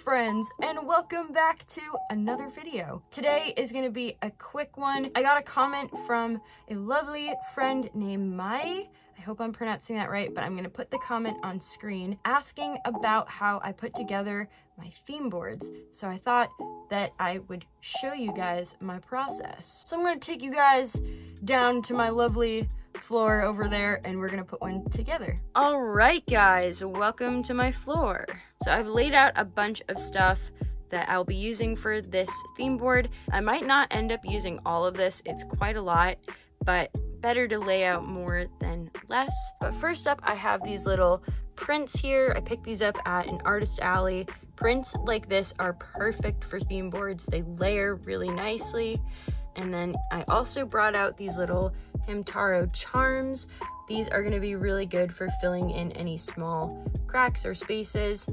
friends, and welcome back to another video. Today is going to be a quick one. I got a comment from a lovely friend named Mai. I hope I'm pronouncing that right, but I'm going to put the comment on screen asking about how I put together my theme boards. So I thought that I would show you guys my process. So I'm going to take you guys down to my lovely floor over there and we're gonna put one together. All right guys, welcome to my floor. So I've laid out a bunch of stuff that I'll be using for this theme board. I might not end up using all of this, it's quite a lot, but better to lay out more than less. But first up, I have these little prints here. I picked these up at an artist alley. Prints like this are perfect for theme boards. They layer really nicely. And then I also brought out these little Hamtaro charms. These are gonna be really good for filling in any small cracks or spaces.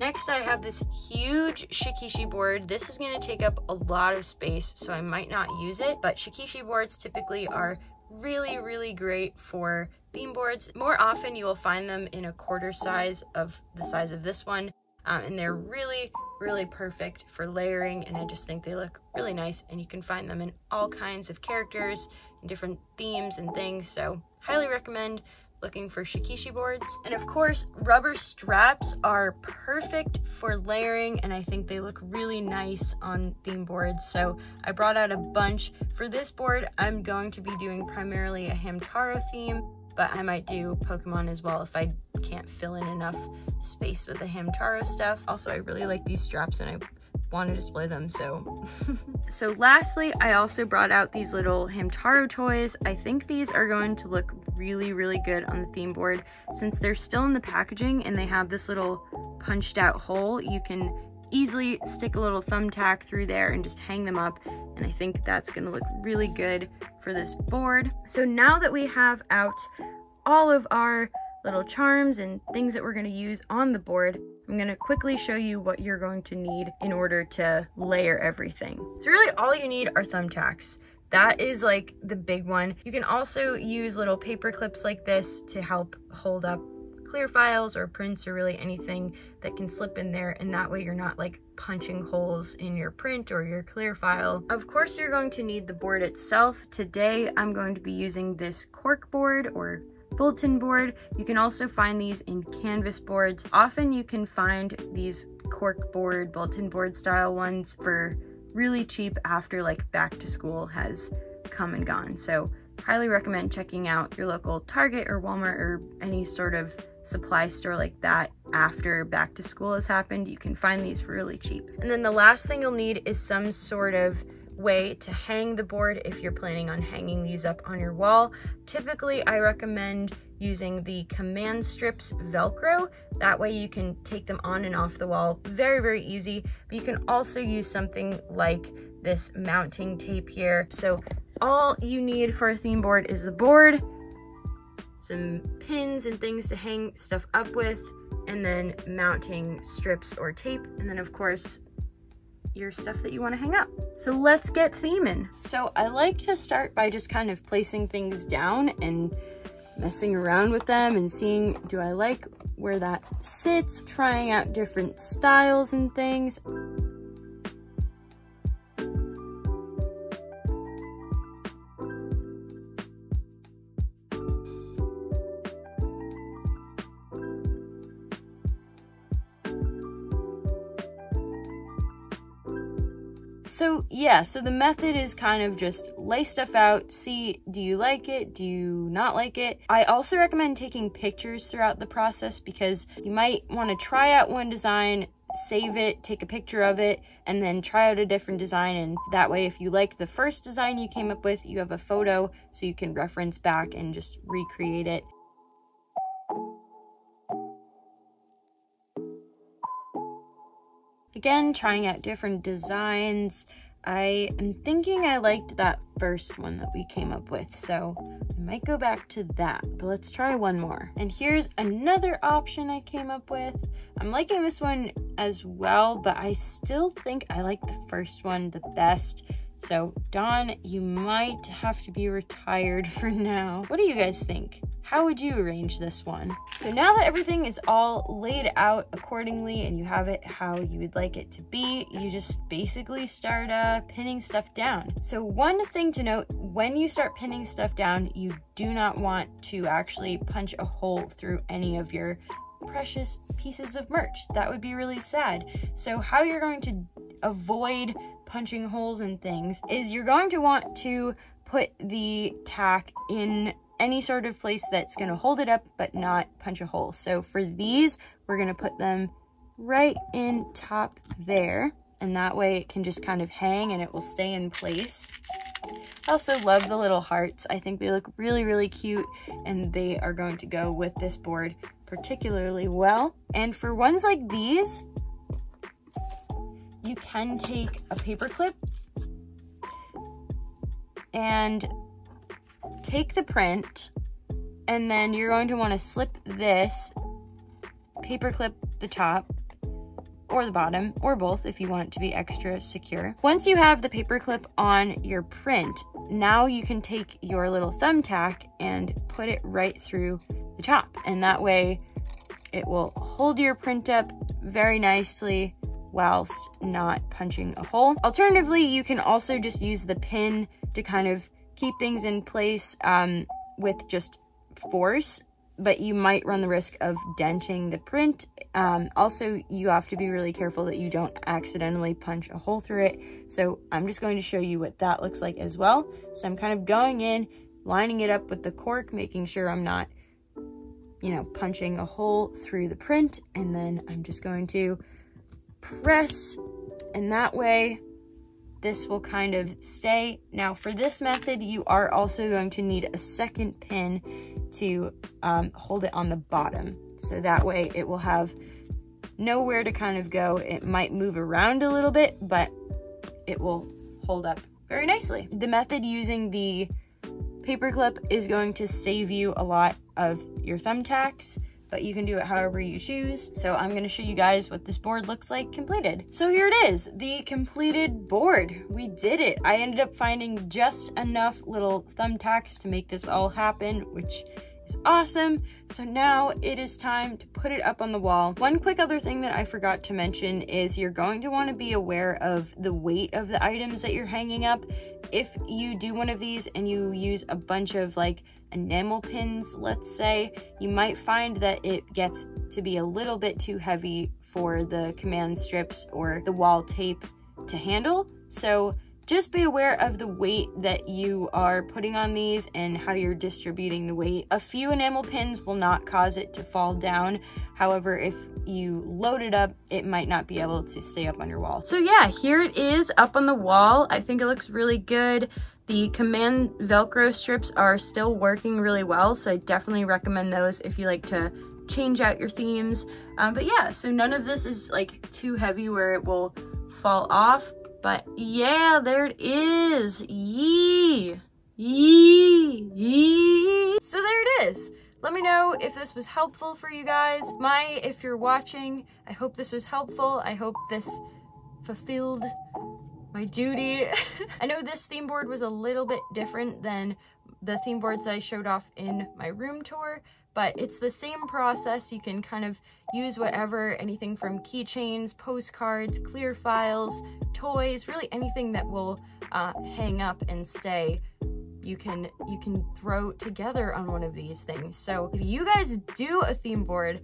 Next, I have this huge shikishi board. This is gonna take up a lot of space, so I might not use it, but shikishi boards typically are really great for theme boards. More often you will find them in a quarter size of the size of this one, and they're really perfect for layering, and I just think they look really nice, and you can find them in all kinds of characters and different themes and things, so highly recommend looking for shikishi boards. And of course, rubber straps are perfect for layering, and I think they look really nice on theme boards, so I brought out a bunch. For this board, I'm going to be doing primarily a Hamtaro theme, but I might do Pokemon as well if I can't fill in enough space with the Hamtaro stuff. Also, I really like these straps and I want to display them, so. So lastly, I also brought out these little Hamtaro toys. I think these are going to look really good on the theme board. Since they're still in the packaging and they have this little punched out hole, you can easily stick a little thumbtack through there and just hang them up, and I think that's gonna look really good for this board. So now that we have out all of our little charms and things that we're going to use on the board, I'm going to quickly show you what you're going to need in order to layer everything. So really all you need are thumbtacks. That is like the big one. You can also use little paper clips like this to help hold up clear files or prints or really anything that can slip in there, and that way you're not like punching holes in your print or your clear file. Of course, you're going to need the board itself. Today I'm going to be using this cork board or bulletin board. You can also find these in canvas boards. Often you can find these cork board, bulletin board style ones for really cheap after like back to school has come and gone. So highly recommend checking out your local Target or Walmart or any sort of supply store like that after back to school has happened. You can find these for really cheap. And then the last thing you'll need is some sort of way to hang the board if you're planning on hanging these up on your wall. Typically, I recommend using the command strips Velcro. That way you can take them on and off the wall very easy, but you can also use something like this mounting tape here. So all you need for a theme board is the board, some pins and things to hang stuff up with, and then mounting strips or tape, and then of course your stuff that you want to hang up. So let's get theming. So I like to start by just kind of placing things down and messing around with them and seeing, do I like where that sits, trying out different styles and things. So yeah, so the method is kind of just lay stuff out, see, do you like it, do you not like it? I also recommend taking pictures throughout the process because you might want to try out one design, save it, take a picture of it, and then try out a different design, and that way if you liked the first design you came up with, you have a photo so you can reference back and just recreate it. Again, trying out different designs. I am thinking I liked that first one that we came up with, so I might go back to that, but let's try one more. And here's another option I came up with. I'm liking this one as well, but I still think I like the first one the best. So Dawn, you might have to be retired for now. What do you guys think? how would you arrange this one? So now that everything is all laid out accordingly and you have it how you would like it to be, you just basically start pinning stuff down. So one thing to note, when you start pinning stuff down, you do not want to actually punch a hole through any of your precious pieces of merch. That would be really sad. So how you're going to avoid punching holes in things is you're going to want to put the tack in any sort of place that's going to hold it up but not punch a hole. So for these, we're going to put them right in top there, and that way it can just kind of hang and it will stay in place. I also love the little hearts. I think they look really, really cute, and they are going to go with this board particularly well. And for ones like these, you can take a paper clip and take the print, and then you're going to want to slip this paper clip the top or the bottom or both if you want it to be extra secure. Once you have the paper clip on your print, now you can take your little thumbtack and put it right through the top, and that way it will hold your print up very nicely whilst not punching a hole. Alternatively, you can also just use the pin to kind of keep things in place with just force, but you might run the risk of denting the print. Also, you have to be really careful that you don't accidentally punch a hole through it. So I'm just going to show you what that looks like as well. So I'm kind of going in, lining it up with the cork, making sure I'm not, you know, punching a hole through the print, and then I'm just going to press, and that way this will kind of stay. Now for this method, you are also going to need a second pin to hold it on the bottom. So that way it will have nowhere to kind of go. It might move around a little bit, but it will hold up very nicely. The method using the paper clip is going to save you a lot of your thumbtacks, but you can do it however you choose. So I'm going to show you guys what this board looks like completed. So here it is, the completed board. We did it. I ended up finding just enough little thumbtacks to make this all happen, which is awesome. So now it is time to put it up on the wall. One quick other thing that I forgot to mention is you're going to want to be aware of the weight of the items that you're hanging up. If you do one of these and you use a bunch of like enamel pins, let's say, you might find that it gets to be a little bit too heavy for the command strips or the wall tape to handle. So just be aware of the weight that you are putting on these and how you're distributing the weight. A few enamel pins will not cause it to fall down. However, if you load it up, it might not be able to stay up on your wall. So yeah, here it is up on the wall. I think it looks really good. The command Velcro strips are still working really well, so I definitely recommend those if you like to change out your themes. But yeah, so none of this is like too heavy where it will fall off. But yeah, there it is. Yee! Yee! Yee! So there it is. Let me know if this was helpful for you guys. If you're watching, I hope this was helpful. I hope this fulfilled my duty. I know this theme board was a little bit different than the theme boards I showed off in my room tour, but it's the same process. You can kind of use whatever, anything from keychains, postcards, clear files, toys, really anything that will hang up and stay. You can throw together on one of these things. So if you guys do a theme board,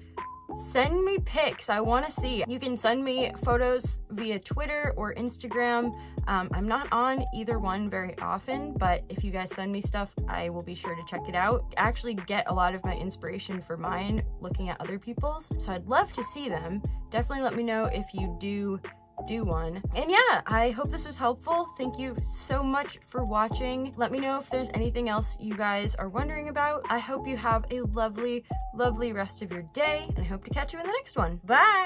send me pics. I want to see. You can send me photos via Twitter or Instagram. I'm not on either one very often, but if you guys send me stuff, I will be sure to check it out. I actually get a lot of my inspiration for mine looking at other people's, so I'd love to see them. Definitely let me know if you do one. And yeah, I hope this was helpful. Thank you so much for watching. Let me know if there's anything else you guys are wondering about. I hope you have a lovely, lovely rest of your day, and I hope to catch you in the next one. Bye!